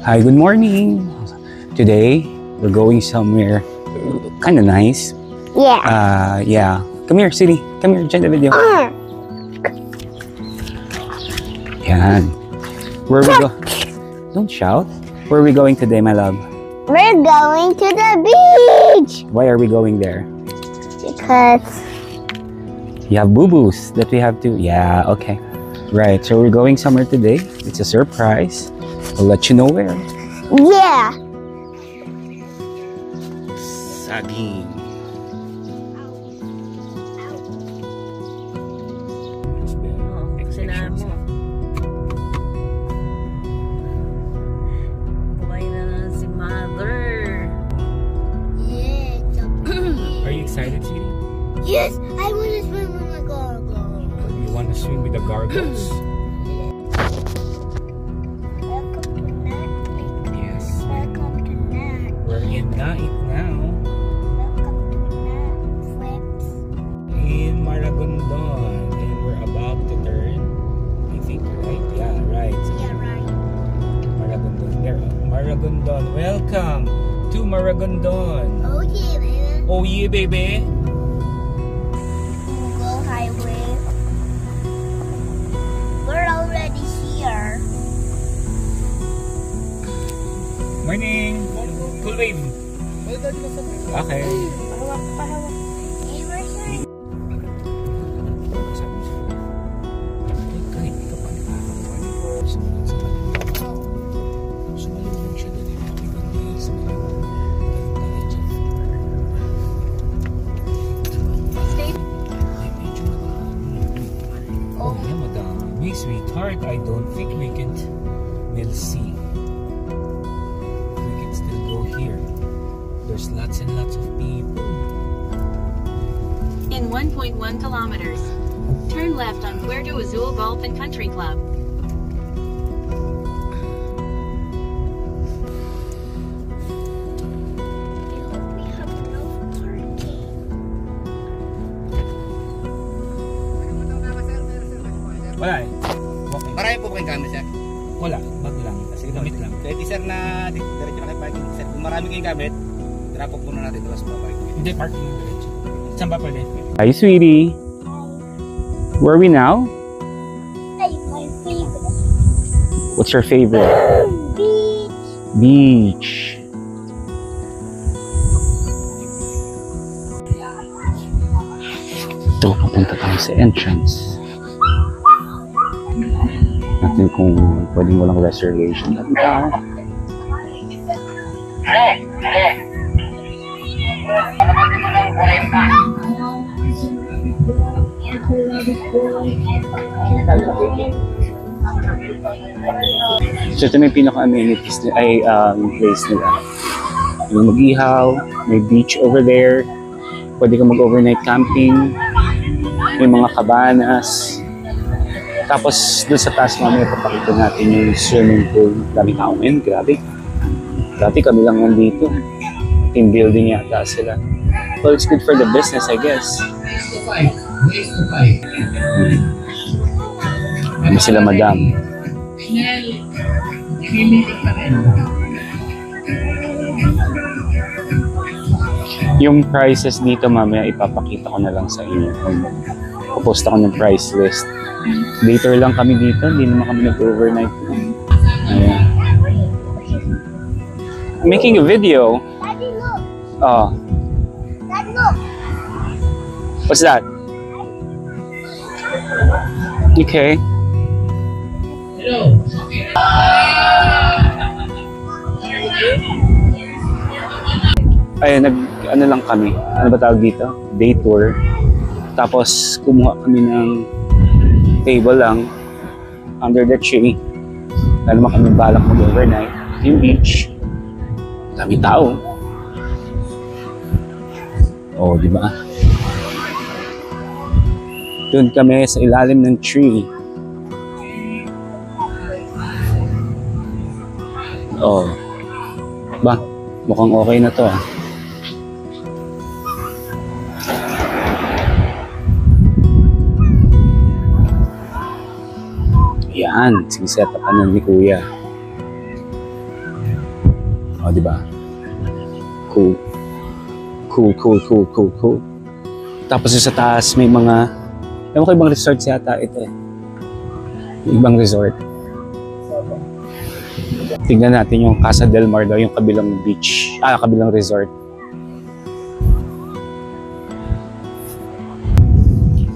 Hi, good morning. Today, we're going somewhere kind of nice. Yeah. Come here, Siri. Come here, join the video. Yan. Where we go? Don't shout. Where are we going today, my love? We're going to the beach. Why are we going there? Because You have boo-boos that we have to... Yeah, okay. Right, so we're going somewhere today. It's a surprise. We'll let you know where. yeah. Saging. Sinahan mo. Buhay na si Mother. Yes. Are you excited, Siri? Yes, I want to swim with the gargoyle. You want to swim with the gargoyles? Welcome to Nat. Yes. Welcome to Nat. We're in Nait now. Welcome to Nat Flips. In Maragondon. And we're about to turn. I think, right? Yeah, right. Yeah, right. Maragondon. There. Maragondon. Welcome to Maragondon. Oh yeah, baby. Oh yeah, baby. Google Highway. We're already here. Morning. Cool wave. Okay. Pahawak, pahawak. Hey, we're here. Kahit di ka pa nakakawan. Sumunod sa kanila. Sumalubong siya doon yung mga ibang sa mga Oh, yeah, madami. Sweetheart, I don't think we'll see. We can still go here. There's lots and lots of people. In 1.1 kilometers, turn left on Puerto Azul Golf and Country Club. I hope we have enough parking. Wala eh. Okay. Marami po kayong gamit, sir. Wala. Bag lang. Kasi gamit lang. Pwede, sir, na diretso na kayo parking. Sir, kung marami kayong gamit, drop-off muna natin ito. Tapos parking. Hindi, parking yung diretso. Saan ba pala? Hi, sweetie. Where are we now? Hey, my favorite. What's your favorite? Beach. Beach. Ito, papunta tayo sa entrance. Natin kung pwedeng walang reservation. Natin tayo. So ito na yung pinaka-amenities ay yung place nila. Yung mag-ihaw, may beach over there. Pwede kang mag-overnight camping. May mga cabanas. Tapos doon sa taas mamaya papakita natin yung swimming pool. Dami tao ngayon, grabe. Dati kami lang nandito. Team building yata sila. Well, it's good for the business, I guess. Ano sila, madam? Yung prices dito mamaya ipapakita ko na lang sa inyo. Popost ako ng price list. Later lang kami dito, hindi naman kami nag-overnight. Ayan. I'm making a video. Daddy, look. Oh, Daddy, look. what's that? Okay. Ayun, ano lang kami. Ano ba tawag dito? Day tour. Tapos kumuha kami ng table lang under the tree. Lalo naman kami balak mag-overnight. Yung beach. Dami tao. Oh, di ba? Doon kami sa ilalim ng tree. Oh. Ba, mukhang okay na to ah. Yan, sige set up ni Kuya. O, di ba? Cool. Cool. Tapos sa taas may mga, ewan ko ibang resorts yata ito eh. Ibang resort. Tingnan natin yung Casa del Mar daw, yung kabilang beach, kabilang resort.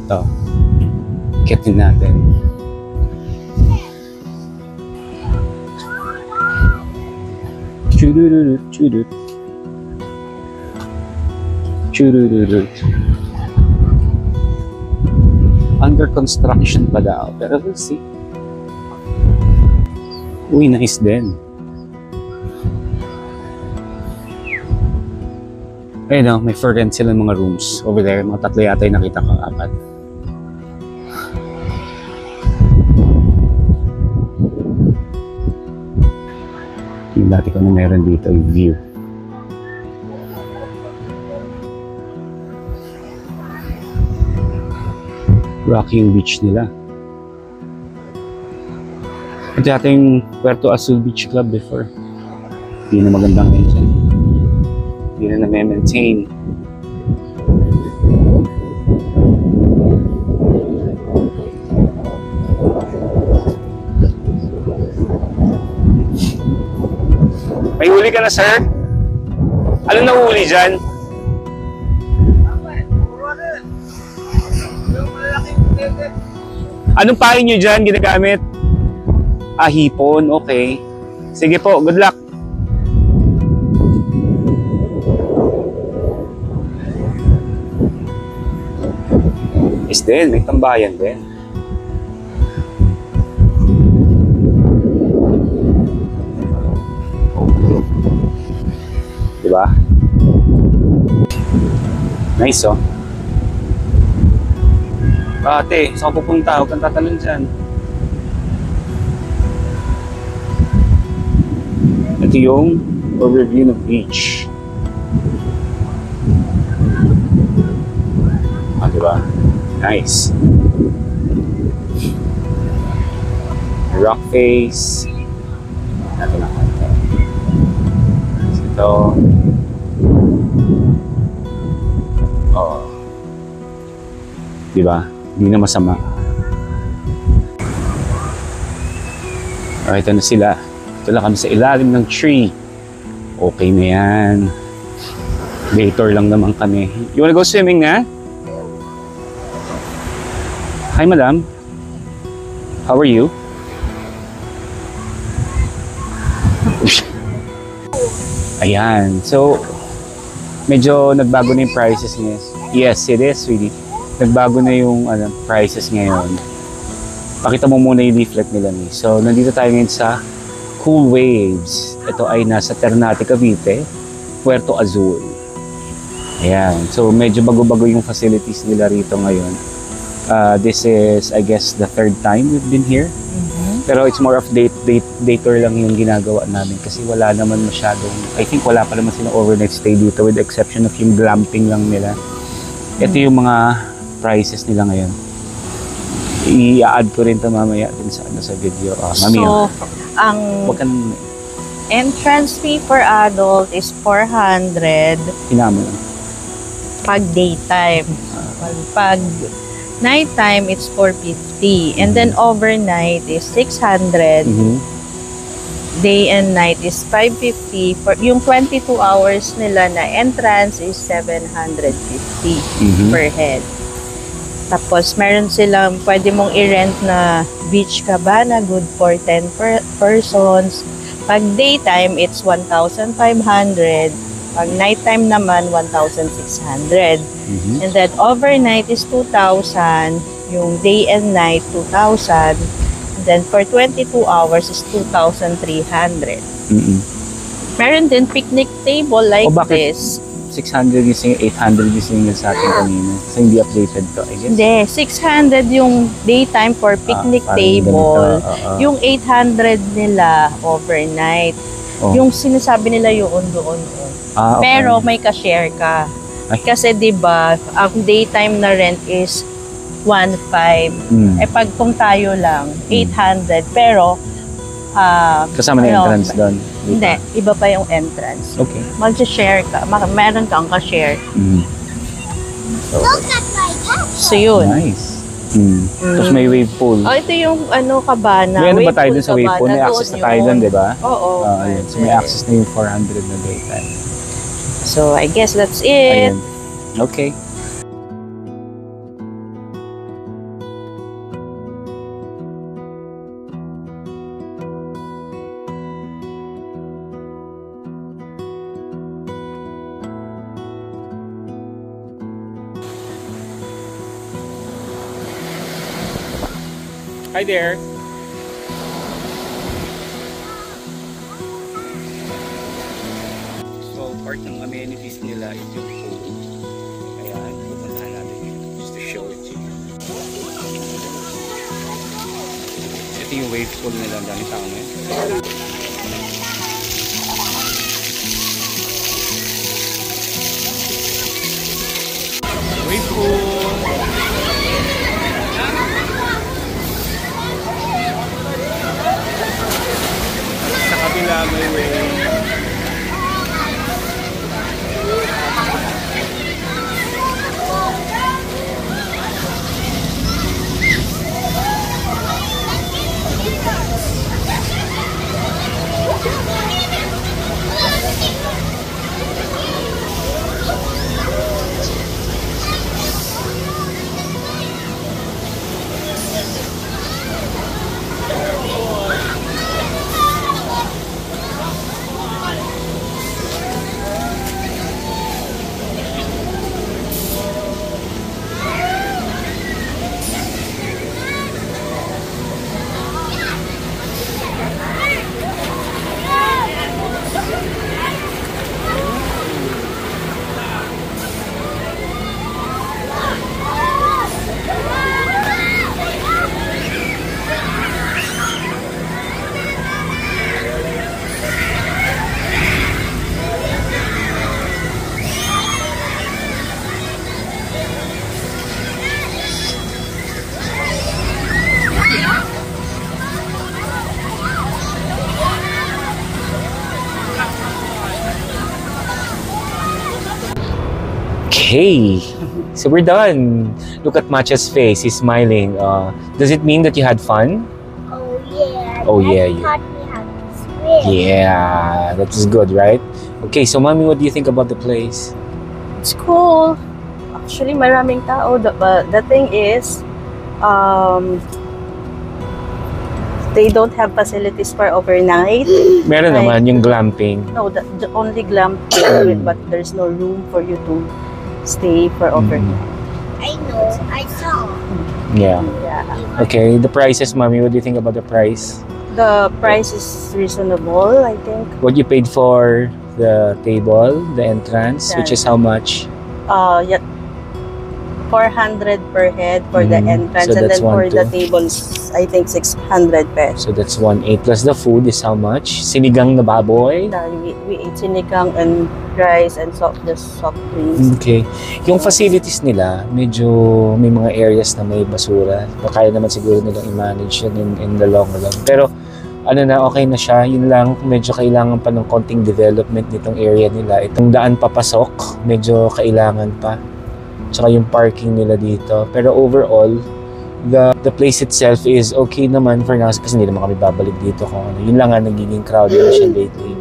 Ito. Kitin natin. Chururut. Under construction pa daw, pero we'll see. Uy, nice din. Ayun o, may for rent sila mga rooms over there. Mga 3 yata yung nakita ko, 4. Yung dati ko na meron dito, yung view. Rocky yung beach nila. Ito yata yung Puerto Azul Beach Club before. Hindi na magandang ngayon. Hindi na na-maintain. May huli ka na, sir? Anong nahuli dyan? Anong pain nyo dyan ginagamit? Hipon. Okay. Sige po, good luck. Is din, may tambayan din. Diba? Nice, oh. Ate, saan ka pupunta? Huwag kang tatanong dyan. Ito yung overview ng beach. Diba? Nice. Rock face. Natin ang kanta. Ito. Oh. Diba? Hindi na masama. Ito na sila. Ito lang kami sa ilalim ng tree. Okay na yan. Later lang naman kami. You wanna go swimming na? Hi, madam. How are you? Ayan. So, medyo nagbago na yung prices niya. Yes, it is, sweetie. Nagbago na yung prices ngayon. Pakita mo muna yung leaflet nila ni. So, nandito tayo ngayon sa Cool Waves. Ito ay nasa Ternate, Cavite, Puerto Azul. Ayan. So, medyo bago-bago yung facilities nila rito ngayon. This is, I guess, the 3rd time we've been here. Pero it's more of dater lang yung ginagawa namin kasi wala naman masyadong, I think wala pa naman silang overnight stay dito with the exception of yung glamping lang nila. Ito yung mga prices nila ngayon. I-add ko rin ito mamaya din sa video. Mami, So, ang entrance fee for adult is 400 Hinamo lang. pag daytime. Pag nighttime, it's 450. And then overnight is 600. Day and night is 550. For yung 22 hours nila na entrance is 750 per head. Tapos meron silang pwede mong i-rent na beach cabana, good for 10 persons. Pag daytime, it's 1,500. Pag nighttime naman, 1,600. And then overnight is 2,000. Yung day and night, 2,000. And then for 22 hours is 2,300. Meron din picnic table like bakit this. 600 using 800 using sa atin kanina. So hindi updated to, I guess. Hindi, 600 yung daytime for picnic parang table. ganito, Yung 800 nila overnight. Oh. Yung sinasabi nila yun doon. Okay. Pero may ka-share ka. Ay. Kasi 'di ba, ang daytime na rent is 1,500. Eh pag kung tayo lang 800, pero Kasama na entrance doon. Hindi, iba pa yung entrance. Okay. Mag-share ka, meron kang ka-share. Look at my cat. So yun. Nice. Tapos may wave pool. Oh, ito yung cabana. May ano ba Wave tayo pool dun sa wave pool? May cabana, access na doon tayo yun. dun, di ba? Oo. Ayun. So may access na yung 400 na daytime. So I guess that's it. Ayun. Okay. Hi there. So, part ng amenities nila is yung pool. Ayan, pupuntahan natin yun just to show it to you. Ito yung wave pool nila. Ang dami tao ngayon. Wave pool. Sa kabila may wave. Okay, so we're done. Look at Matcha's face. He's smiling. Does it mean that you had fun? Oh yeah. Oh, Dad yeah, yeah. taught me how to swim. Yeah, that is good, right? Okay, so Mommy, what do you think about the place? It's cool. Actually, maraming tao. But the thing is, they don't have facilities for overnight. Meron Right. naman yung glamping. No, the only glamping, but there's no room for you to stay for overnight. I know. I saw. Yeah. Yeah. Okay, the prices, Mommy, what do you think about the price? The price is reasonable, I think. What you paid for the table, the entrance, which is how much? Yeah, 400 per head for the entrance, So and that's then for the 1,200. tables, I think 600 pesos. So that's 1,800 plus the food is how much? Sinigang na baboy? We ate sinigang and rice and soft drinks. Okay. Yung facilities nila, medyo may mga areas na may basura. Kaya naman siguro nilang i-manage yun in the long run. Pero ano na, okay na siya. Yun lang, medyo kailangan pa ng konting development nitong area nila. Itong daan papasok, medyo kailangan pa. Tsaka yung parking nila dito. Pero overall, the place itself is okay naman for now kasi hindi naman kami babalik dito kung ano. Yun lang nga, nagiging crowded na siya lately.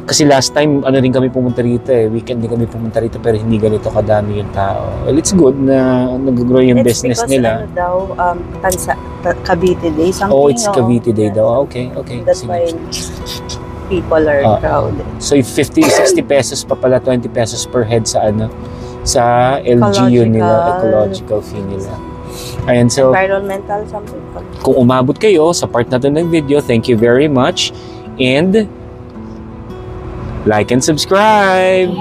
Kasi last time, ano din kami pumunta rito eh. Weekend din kami pumunta rito pero hindi ganito kadami yung tao. Well, it's good na nag-grow yung business nila. It's because Cavite Day, something. Oh, it's Cavite Day daw. Okay. That's Sige. why people are crowded. So, 50, 60 pesos pa pala, 20 pesos per head sa ano, sa LGU nila, ecological fee nila. Ayan, so, Environmental something. kung umabot kayo sa part na to ng video, thank you very much. And, like and subscribe!